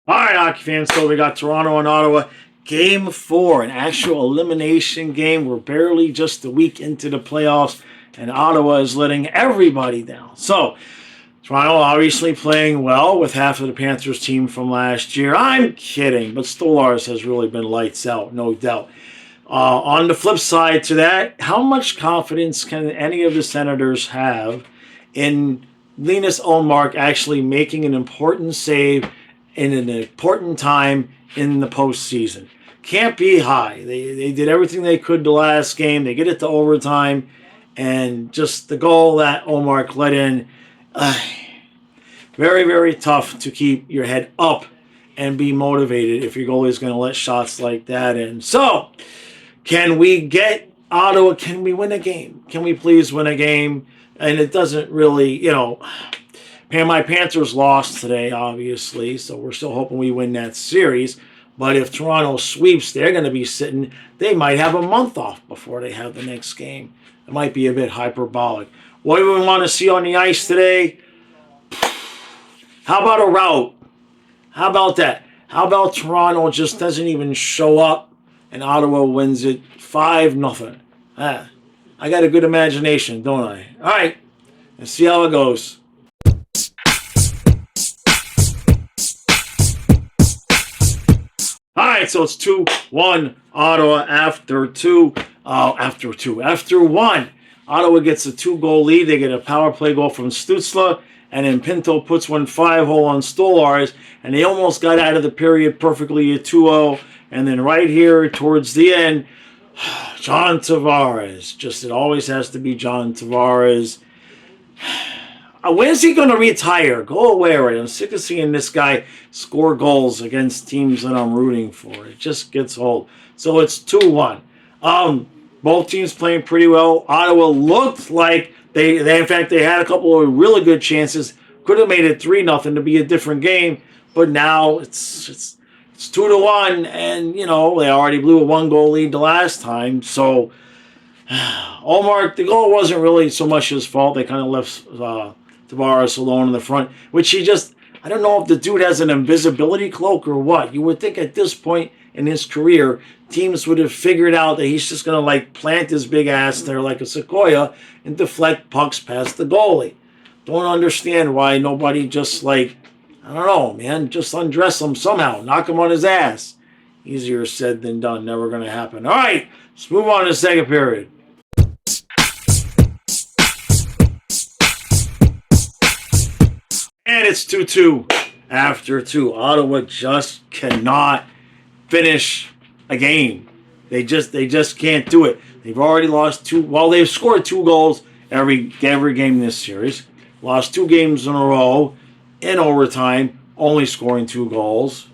All right, hockey fans, so we got Toronto and Ottawa. Game 4, an actual elimination game. We're barely just a week into the playoffs, and Ottawa is letting everybody down. So, Toronto obviously playing well with half of the Panthers team from last year. I'm kidding, but Stolarz has really been lights out, no doubt. On the flip side to that, how much confidence can any of the Senators have in Linus Ullmark actually making an important save in an important time in the postseason? Can't be high. They did everything they could the last game. They get it to overtime, and just the goal that Ullmark let in, very, very tough to keep your head up and be motivated if your goalie is going to let shots like that in. So, can we get Ottawa? Can we win a game? Can we please win a game? And it doesn't really, my Panthers lost today, obviously, so we're still hoping we win that series. But if Toronto sweeps, they're going to be sitting, they might have a month off before they have the next game. It might be a bit hyperbolic. What do we want to see on the ice today? How about a rout? How about that? How about Toronto just doesn't even show up and Ottawa wins it 5-0? I got a good imagination, don't I? All right, let's see how it goes. All right, so it's 2-1 Ottawa after one. Ottawa gets a 2-goal lead. They get a power play goal from Stützle, and then Pinto puts one 5-hole on Stolarz, and they almost got out of the period perfectly at 2-0. And then right here towards the end, John Tavares. Just, it always has to be John Tavares. When's he going to retire? Go away already. I'm sick of seeing this guy score goals against teams that I'm rooting for. It just gets old. So it's 2-1. Both teams playing pretty well. Ottawa looked like they in fact, they had a couple of really good chances. Could have made it 3-0 to be a different game. But now it's 2-1, and, they already blew a 1-goal lead the last time. So, Ullmark, the goal wasn't really so much his fault. They kind of left Tavares alone in the front, which I don't know if the dude has an invisibility cloak or what. You would think at this point in his career, teams would have figured out that he's just going to, plant his big ass there like a sequoia and deflect pucks past the goalie. Don't understand why nobody just, I don't know, man, just undress him somehow. Knock him on his ass. Easier said than done. Never going to happen. All right, let's move on to the second period. And it's 2-2 after 2. Ottawa just cannot finish a game. They just can't do it. They've already lost 2. Well, they've scored 2 goals every game in this series. Lost 2 games in a row in overtime, only scoring 2 goals.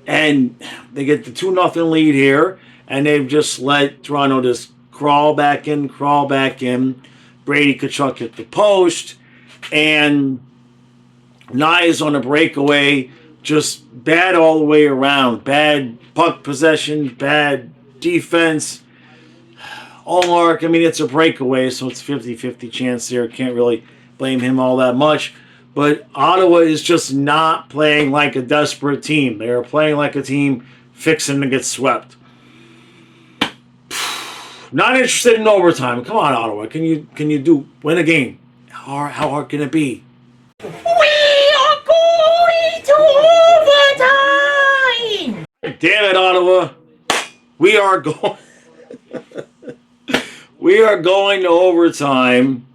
And they get the 2-0 lead here, and they've just let Toronto just crawl back in. Brady Tkachuk hit the post, and Nyes on a breakaway, just bad all the way around. Bad puck possession, bad defense. Ullmark, it's a breakaway, so it's 50-50 chance there. Can't really blame him all that much. But Ottawa is just not playing like a desperate team. They are playing like a team fixing to get swept. Not interested in overtime. Come on, Ottawa. Can you win a game? How hard can it be? We are going to overtime! Damn it, Ottawa. We are going to overtime.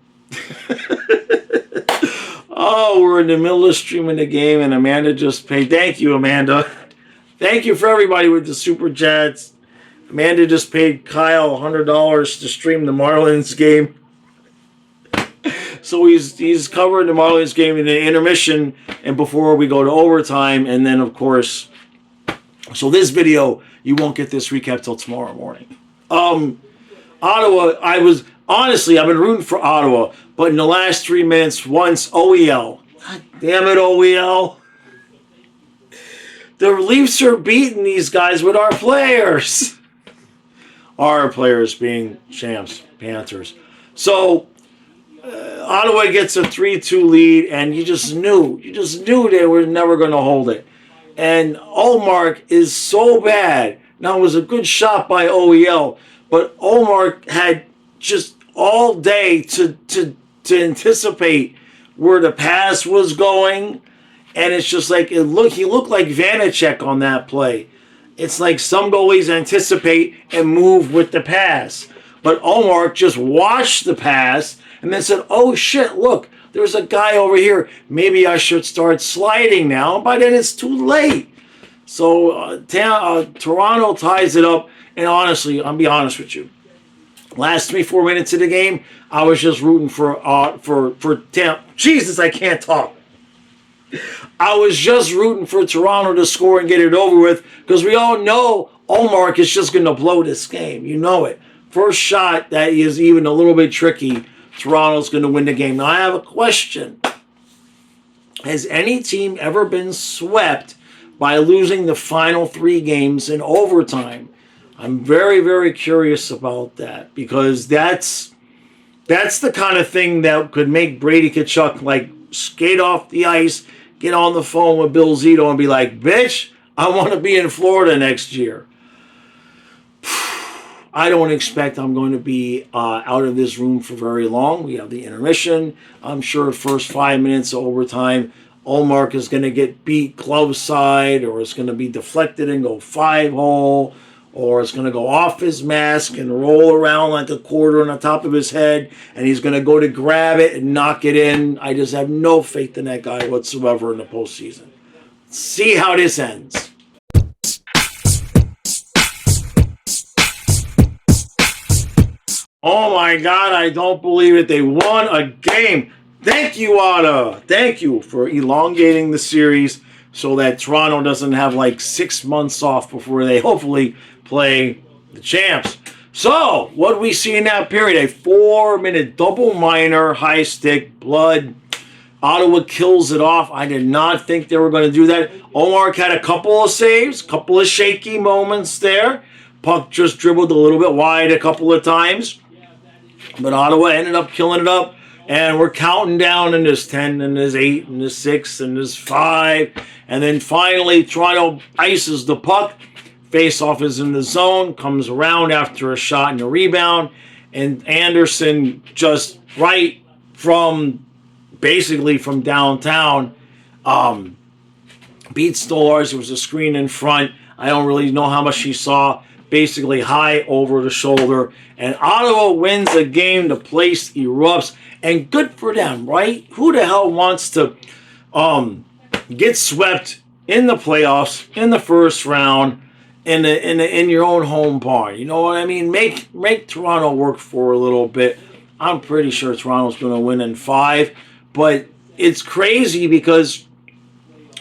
Oh, we're in the middle of streaming the game, and Amanda just paid. Thank you, Amanda. Thank you for everybody with the super chats. Amanda just paid Kyle $100 to stream the Marlins game. So he's covering the Marlins game in the intermission and before we go to overtime, and then of course. So this video, you won't get this recap till tomorrow morning. Ottawa, I've been rooting for Ottawa, but in the last 3 minutes, once OEL. God damn it, OEL. The Leafs are beating these guys with our players. Our players being champs, Panthers. So, Ottawa gets a 3-2 lead, and you just knew they were never going to hold it. And Ullmark is so bad. Now, it was a good shot by OEL, but Ullmark had just all day to anticipate where the pass was going. And it's just like, he looked like Vanacek on that play. It's like some goalies anticipate and move with the pass. But Ullmark just watched the pass and then said, oh shit, look, there's a guy over here. Maybe I should start sliding now. By then it's too late. So Toronto ties it up. And honestly, I'll be honest with you. Last 3-4 minutes of the game, I was just rooting for Tampa. Jesus, I can't talk. I was just rooting for Toronto to score and get it over with because we all know Ullmark is just going to blow this game. You know it. First shot that is even a little bit tricky, Toronto's going to win the game. Now, I have a question. Has any team ever been swept by losing the final 3 games in overtime? I'm very, very curious about that because that's the kind of thing that could make Brady Tkachuk like skate off the ice, get on the phone with Bill Zito and be like, bitch, I want to be in Florida next year. I don't expect I'm going to be out of this room for very long. We have the intermission. I'm sure the first 5 minutes of overtime, Ullmark is going to get beat glove side, or it's going to be deflected and go 5-hole, or it's going to go off his mask and roll around like a quarter on the top of his head, and he's going to go to grab it and knock it in. I just have no faith in that guy whatsoever in the postseason. See how this ends. Oh my God, I don't believe it. They won a game. Thank you, Ottawa. Thank you for elongating the series so that Toronto doesn't have like 6 months off before they hopefully play the champs. So, what do we see in that period? A 4-minute double minor, high stick, blood. Ottawa kills it off. I did not think they were going to do that. Ullmark had a couple of saves, couple of shaky moments there. Puck just dribbled a little bit wide a couple of times. But Ottawa ended up killing it up. And we're counting down, and there's 10, and there's 8, and there's 6, and there's 5. And then finally, Toronto ices the puck. Face-off is in the zone, comes around after a shot and a rebound. And Anderson just right from, basically from downtown, beat Stolarz. There was a screen in front. I don't really know how much he saw. Basically high over the shoulder. And Ottawa wins the game. The place erupts. And good for them, right? Who the hell wants to get swept in the playoffs in the first round in your own home barn? You know what I mean? Make Toronto work for a little bit. I'm pretty sure Toronto's going to win in 5, but it's crazy because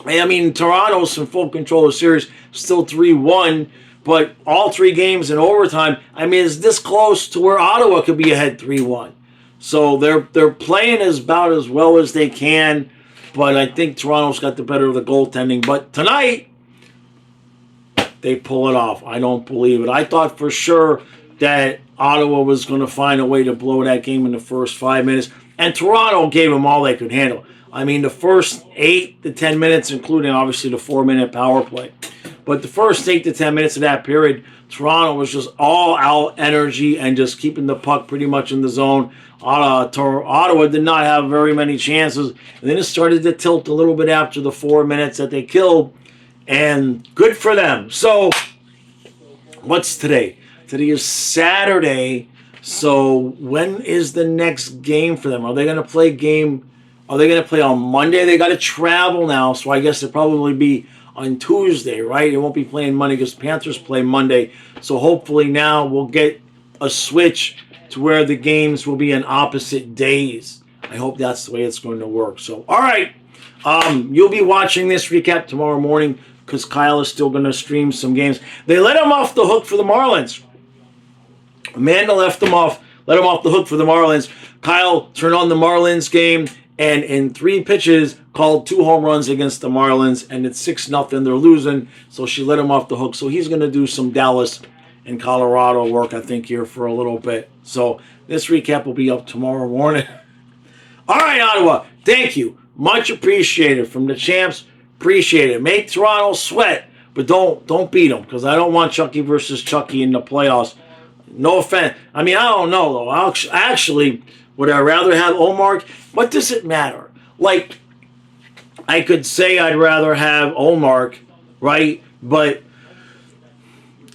I mean Toronto's in full control of the series, still 3-1. But all 3 games in overtime, I mean, it's this close to where Ottawa could be ahead 3-1. So they're playing about as well as they can, but I think Toronto's got the better of the goaltending. But tonight, they pull it off. I don't believe it. I thought for sure that Ottawa was going to find a way to blow that game in the first 5 minutes, and Toronto gave them all they could handle. I mean, the first 8 to 10 minutes, including obviously the 4-minute power play. But the first 8 to 10 minutes of that period, Toronto was just all out energy and just keeping the puck pretty much in the zone. Ottawa did not have very many chances. And then it started to tilt a little bit after the 4 minutes that they killed. And good for them. So, what's today? Today is Saturday. So, when is the next game for them? Are they going to play on Monday? They got to travel now. So, I guess it'll probably be on Tuesday, right? It won't be playing Monday because Panthers play Monday. So hopefully now we'll get a switch to where the games will be on opposite days. I hope that's the way it's going to work. So, all right. You'll be watching this recap tomorrow morning because Kyle is still going to stream some games. They let him off the hook for the Marlins. Amanda let him off the hook for the Marlins. Kyle turned on the Marlins game, and in 3 pitches, called 2 home runs against the Marlins, and it's 6-0. They're losing, so she let him off the hook. So he's going to do some Dallas and Colorado work, I think, here for a little bit. So this recap will be up tomorrow morning. All right, Ottawa, thank you. Much appreciated from the champs. Appreciate it. Make Toronto sweat, but don't beat them, because I don't want Chucky versus Chucky in the playoffs. No offense. I mean, I don't know, though. Actually, would I rather have Omar? What does it matter? Like, I could say I'd rather have Omar, right? But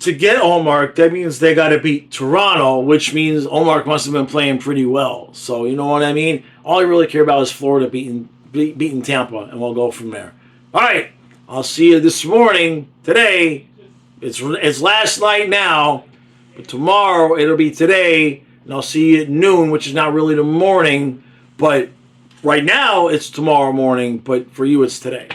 to get Omar, that means they got to beat Toronto, which means Omar must have been playing pretty well. So, you know what I mean? All I really care about is Florida beating Tampa, and we'll go from there. All right, I'll see you this morning, today. It's last night now, but tomorrow it'll be today, and I'll see you at noon, which is not really the morning, but right now it's tomorrow morning, but for you it's today.